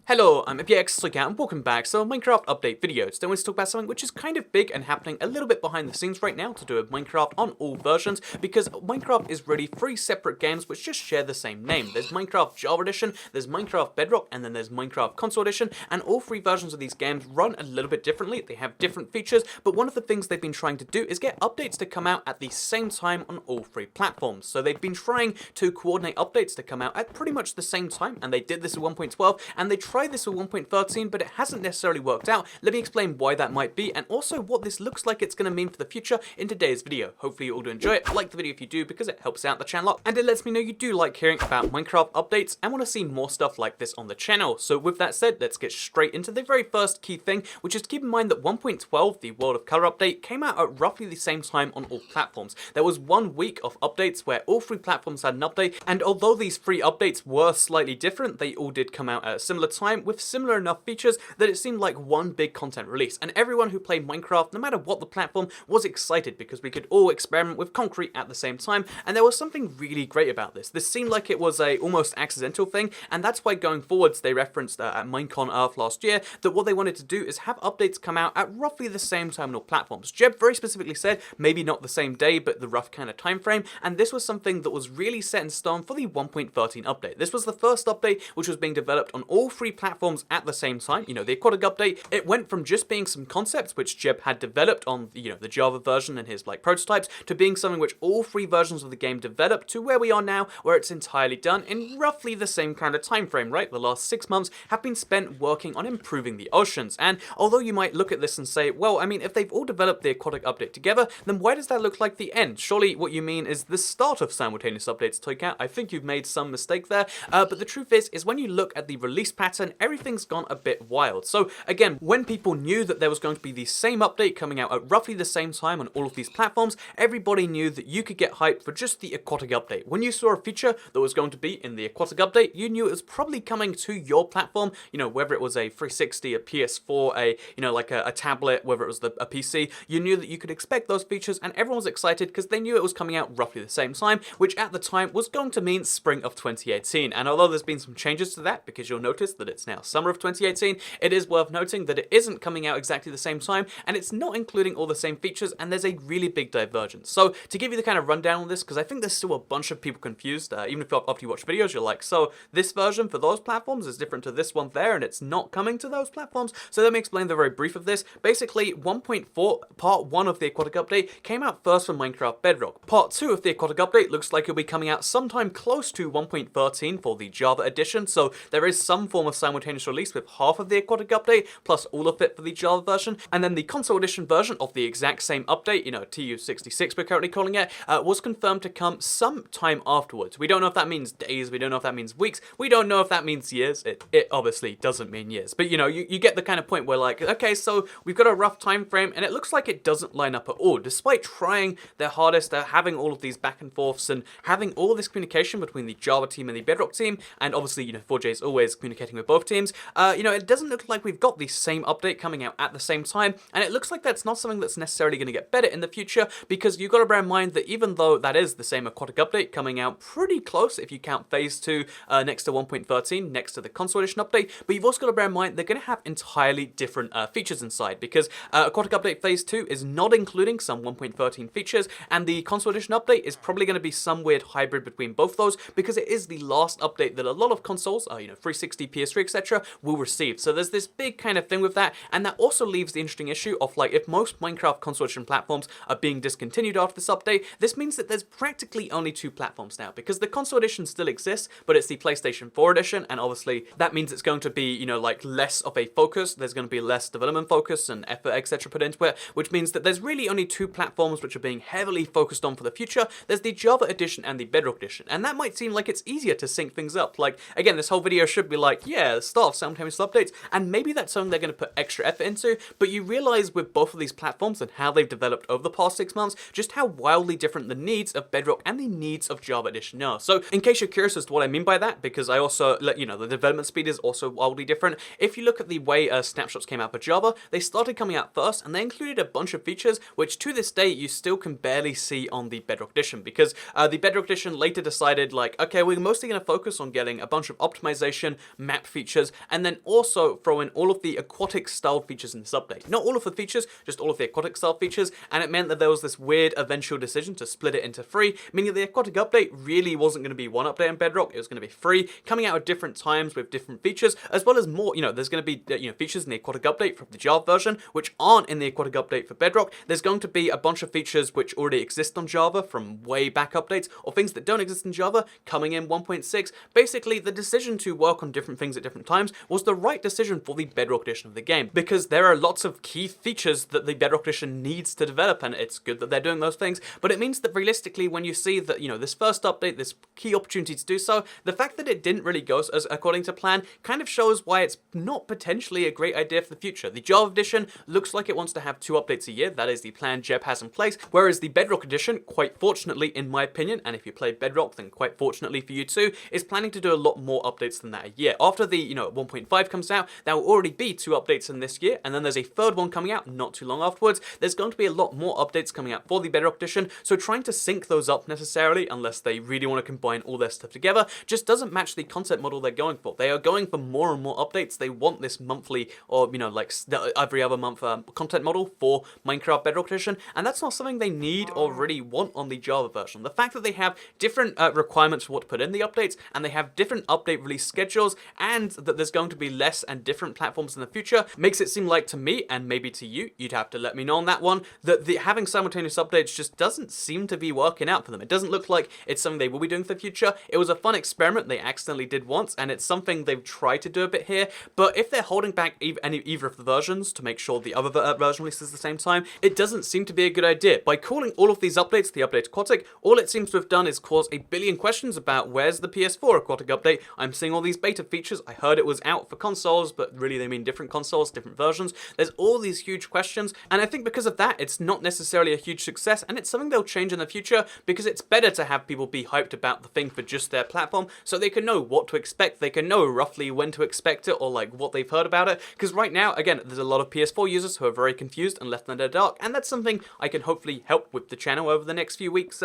Hello, I'm EpiXLookout and welcome back to a Minecraft update video. Today I want to talk about something which is kind of big and happening a little bit behind the scenes right now to do with Minecraft on all versions, because Minecraft is really three separate games which just share the same name. There's Minecraft Java Edition, there's Minecraft Bedrock, and then there's Minecraft Console Edition, and all three versions of these games run a little bit differently. They have different features, but one of the things they've been trying to do is get updates to come out at the same time on all three platforms. So they've been trying to coordinate updates to come out at pretty much the same time, and they did this with 1.12, and they tried this with 1.13, but it hasn't necessarily worked out. Let me explain why that might be, and also what this looks like it's going to mean for the future in today's video. Hopefully you all do enjoy it. Like the video if you do, because it helps out the channel up, and it lets me know you do like hearing about Minecraft updates and want to see more stuff like this on the channel. So with that said, let's get straight into the very first key thing, which is to keep in mind that 1.12, the World of Color update, came out at roughly the same time on all platforms. There was 1 week of updates where all three platforms had an update, and although these three updates were slightly different, they all did come out at a similar time with similar enough features that it seemed like one big content release, and everyone who played Minecraft, no matter what the platform, was excited because we could all experiment with concrete at the same time, and there was something really great about this. This seemed like it was a almost accidental thing, and that's why going forwards they referenced at Minecon Earth last year that what they wanted to do is have updates come out at roughly the same time on all platforms. Jeb very specifically said maybe not the same day, but the rough kind of time frame, and this was something that was really set in stone for the 1.13 update. This was the first update which was being developed on all three platforms at the same time. You know, the aquatic update, it went from just being some concepts which Jeb had developed on, the Java version and his prototypes, to being something which all three versions of the game developed, to where we are now, where it's entirely done in roughly the same kind of time frame, right? The last 6 months have been spent working on improving the oceans, and although you might look at this and say, well, I mean, if they've all developed the aquatic update together, then why does that look like the end? Surely what you mean is the start of simultaneous updates, Toycat. I think you've made some mistake there, but the truth is when you look at the release pattern, everything's gone a bit wild. So again, when people knew that there was going to be the same update coming out at roughly the same time on all of these platforms, everybody knew that you could get hyped for just the aquatic update. When you saw a feature that was going to be in the aquatic update, you knew it was probably coming to your platform, whether it was a 360, a PS4, a tablet, whether it was a PC, you knew that you could expect those features, and everyone was excited because they knew it was coming out roughly the same time, which at the time was going to mean spring of 2018. And although there's been some changes to that, because you'll notice that it's now summer of 2018, it is worth noting that it isn't coming out exactly the same time, and it's not including all the same features, and there's a really big divergence. So to give you the kind of rundown on this, because I think there's still a bunch of people confused, even if after you watch videos you're like, so this version for those platforms is different to this one there, and it's not coming to those platforms. So let me explain the very brief of this. Basically, 1.4, part 1 of the aquatic update came out first for Minecraft Bedrock. Part 2 of the aquatic update looks like it'll be coming out sometime close to 1.13 for the Java edition, so there is some form of simultaneous release with half of the aquatic update, plus all of it for the Java version, and then the console edition version of the exact same update, TU66 we're currently calling it, was confirmed to come some time afterwards. We don't know if that means days, we don't know if that means weeks, we don't know if that means years. It obviously doesn't mean years, but you get the kind of point where okay, so we've got a rough time frame, and it looks like it doesn't line up at all, despite trying their hardest, having all of these back and forths, and having all this communication between the Java team and the Bedrock team, and obviously, 4J is always communicating with both teams. It doesn't look like we've got the same update coming out at the same time, and it looks like that's not something that's necessarily going to get better in the future, because you've got to bear in mind that even though that is the same aquatic update coming out pretty close, if you count phase 2 next to 1.13, next to the console edition update, but you've also got to bear in mind they're going to have entirely different features inside, because aquatic update phase 2 is not including some 1.13 features, and the console edition update is probably going to be some weird hybrid between both those, because it is the last update that a lot of consoles, 360, PS3, etc., will receive. So there's this big kind of thing with that, and that also leaves the interesting issue of if most Minecraft console edition platforms are being discontinued after this update, this means that there's practically only 2 platforms now, because the console edition still exists, but it's the PlayStation 4 edition, and obviously that means it's going to be, less of a focus, there's going to be less development focus and effort, etc. put into it, which means that there's really only 2 platforms which are being heavily focused on for the future. There's the Java edition and the Bedrock edition, and that might seem like it's easier to sync things up. Again, this whole video should be the start of simultaneous updates, and maybe that's something they're going to put extra effort into, but you realize with both of these platforms and how they've developed over the past 6 months, just how wildly different the needs of Bedrock and the needs of Java Edition are. So in case you're curious as to what I mean by that, because I also let you know the development speed is also wildly different, if you look at the way snapshots came out for Java, they started coming out first, and they included a bunch of features which to this day you still can barely see on the Bedrock Edition, because the Bedrock Edition later decided okay, we're mostly going to focus on getting a bunch of optimization, map map features, and then also throw in all of the aquatic style features in this update. Not all of the features, just all of the aquatic style features, and it meant that there was this weird eventual decision to split it into 3, meaning the aquatic update really wasn't going to be one update on Bedrock, it was going to be 3, coming out at different times with different features, as well as more, there's going to be, features in the aquatic update from the Java version, which aren't in the aquatic update for Bedrock. There's going to be a bunch of features which already exist on Java from way back updates, or things that don't exist in Java coming in 1.6. Basically, the decision to work on different things at different times was the right decision for the Bedrock edition of the game, because there are lots of key features that the Bedrock edition needs to develop, and it's good that they're doing those things, but it means that realistically, when you see that, this first update, this key opportunity to do so, the fact that it didn't really go as according to plan kind of shows why it's not potentially a great idea for the future. The Java edition looks like it wants to have 2 updates a year, that is the plan Jeb has in place, whereas the Bedrock edition, quite fortunately in my opinion, and if you play Bedrock then quite fortunately for you too, is planning to do a lot more updates than that a year. After the 1.5 comes out, there will already be 2 updates in this year, and then there's a third one coming out not too long afterwards. There's going to be a lot more updates coming out for the Bedrock edition, so trying to sync those up necessarily, unless they really want to combine all their stuff together, just doesn't match the concept model they're going for. They are going for more and more updates. They want this monthly, or like every other month content model for Minecraft Bedrock edition, and that's not something they need or really want on the Java version. The fact that they have different requirements for what to put in the updates, and they have different update release schedules, and that there's going to be less and different platforms in the future, makes it seem like to me, and maybe to you, you'd have to let me know on that one, that having simultaneous updates just doesn't seem to be working out for them. It doesn't look like it's something they will be doing for the future. It was a fun experiment they accidentally did once, and it's something they've tried to do a bit here, but if they're holding back either of the versions to make sure the other version releases at the same time, it doesn't seem to be a good idea. By calling all of these updates the update aquatic, all it seems to have done is cause a billion questions about where's the PS4 aquatic update. I'm seeing all these beta features. I heard it was out for consoles, but really they mean different consoles, different versions. There's all these huge questions, and I think because of that, it's not necessarily a huge success, and it's something they'll change in the future, because it's better to have people be hyped about the thing for just their platform, so they can know what to expect, they can know roughly when to expect it, or like what they've heard about it, because right now, again, there's a lot of PS4 users who are very confused and left in the dark, and that's something I can hopefully help with the channel over the next few weeks,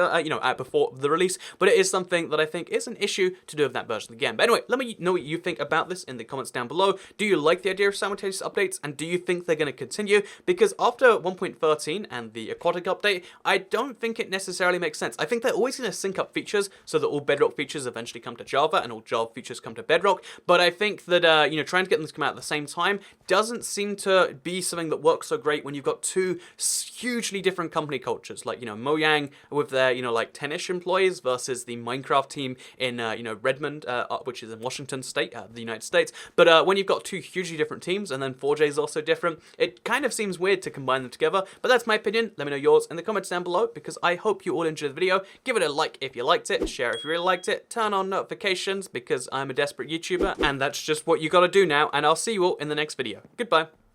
before the release, but it is something that I think is an issue to do with that version of the game. But anyway, let me know what you think about this in the comments down below. Do you like the idea of simultaneous updates, and do you think they're going to continue? Because after 1.13 and the aquatic update, I don't think it necessarily makes sense. I think they're always going to sync up features so that all Bedrock features eventually come to Java and all Java features come to Bedrock, but I think that, trying to get them to come out at the same time doesn't seem to be something that works so great when you've got 2 hugely different company cultures, like, Mojang with their, 10-ish employees versus the Minecraft team in, Redmond, which is in Washington State, the United States. But when you've got 2 hugely different teams, and then 4J is also different, it kind of seems weird to combine them together, but that's my opinion. Let me know yours in the comments down below, because I hope you all enjoyed the video. Give it a like if you liked it, share if you really liked it, turn on notifications, because I'm a desperate YouTuber, and that's just what you gotta do now, and I'll see you all in the next video. Goodbye.